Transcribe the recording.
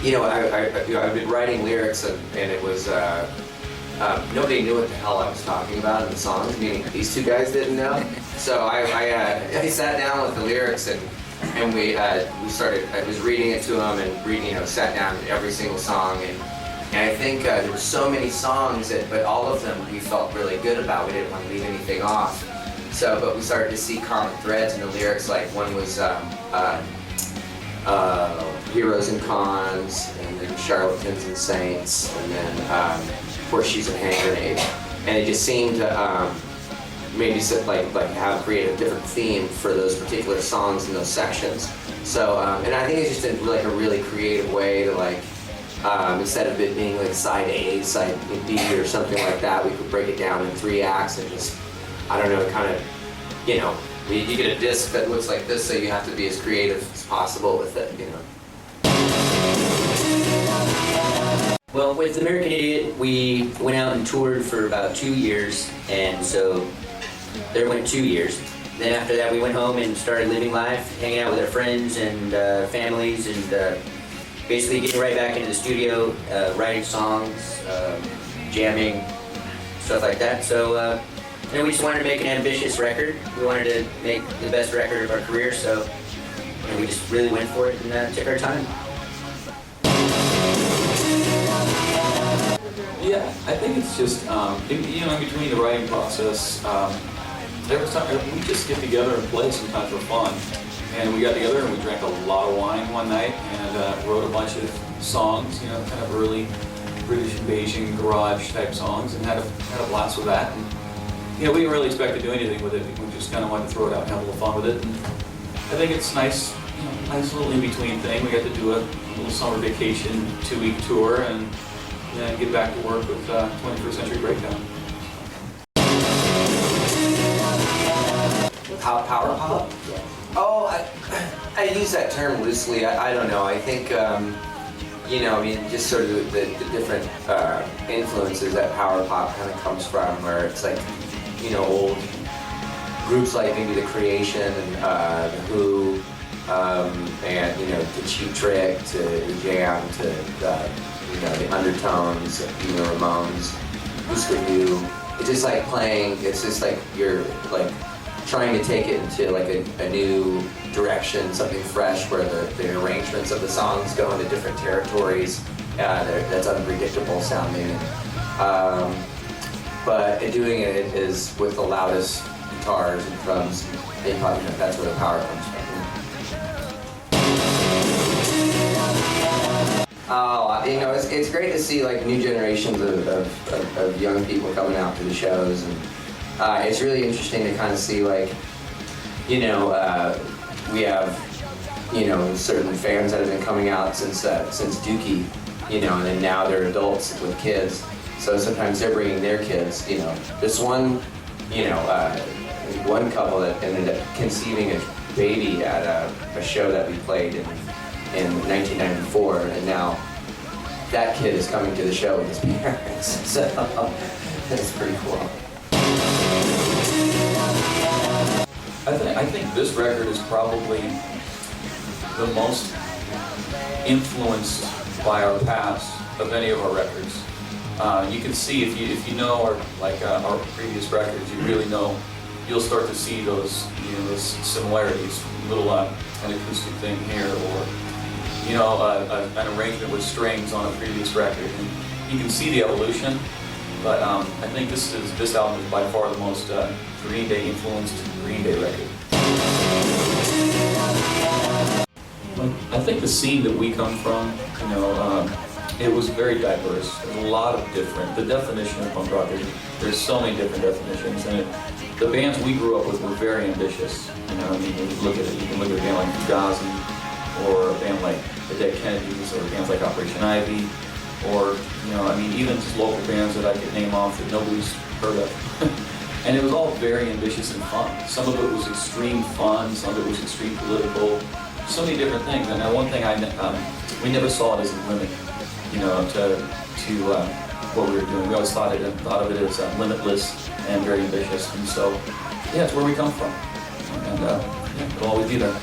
I've been writing lyrics, and it was nobody knew what the hell I was talking about in the songs. Meaning these two guys didn't know. So I sat down with the lyrics and we started. I was reading it to them and sat down every single song and I think there were so many songs, but all of them we felt really good about. We didn't want to leave anything off. But we started to see common threads in the lyrics. Like one was Heroes and Cons, and then Charlatans and Saints, and then Horseshoes and Hand Grenades. And it just seemed to maybe have create a different theme for those particular songs in those sections. So, and I think it's just a really creative way to instead of it being like side A, side B, or something like that, we could break it down in 3 acts and just, I don't know, kind of, you get a disc that looks like this, so you have to be as creative as possible with it, Well, with American Idiot, we went out and toured for about 2 years, and so there went 2 years. Then after that, we went home and started living life, hanging out with our friends and families, and basically getting right back into the studio, writing songs, jamming, stuff like that. So we just wanted to make an ambitious record. We wanted to make the best record of our career, so we just really went for it and took our time. Yeah, I think it's just, in between the writing process, every time we just get together and play sometimes for fun. And we got together and we drank a lot of wine one night and wrote a bunch of songs, kind of early British invasion garage type songs, and had a blast with that. And, we didn't really expect to do anything with it. We just kind of wanted to throw it out and have a little fun with it. And I think it's nice, nice little in-between thing. We got to do a little summer vacation 2-week tour and get back to work with 21st Century Breakdown. Power pop? Oh, I use that term loosely. I don't know. I think, just sort of the different influences that power pop kind of comes from, where it's like, old groups like maybe The Creation and The Who, and, the Cheap Trick to The Jam to the Undertones, the Ramones, Husker Du. It's just like playing, it's just like you're like trying to take it into like a new direction, something fresh, where the arrangements of the songs go into different territories that's unpredictable sounding. But doing it is with the loudest guitars and drums. They probably that's where the power comes from. It's great to see like new generations of young people coming out to the shows, and it's really interesting to kind of see like, we have, certain fans that have been coming out since Dookie, and then now they're adults with kids. So sometimes they're bringing their kids. This one, one couple that ended up conceiving a baby at a show that we played in 1994, and now that kid is coming to the show with his parents. So that's pretty cool. I think this record is probably the most influenced by our past of any of our records. You can see if you know our previous records, you really know, you'll start to see those similarities. Little an acoustic thing here, or an arrangement with strings on a previous record. And you can see the evolution, but I think this album is by far the most Green Day influenced Green Day record. I think the scene that we come from, it was very diverse. There's a lot of the definition of punk rock, there's so many different definitions, and the bands we grew up with were very ambitious. When you look at it, you can look at a band like Fugazi, or a band like the Dead Kennedys, or bands like Operation Ivy, or, even just local bands that I could name off that nobody's heard of. And it was all very ambitious and fun. Some of it was extreme fun, some of it was extreme political, so many different things. And one thing we never saw it as a limit, to what we were doing. We always thought of it as limitless and very ambitious. And so, yeah, it's where we come from. And it'll always be there.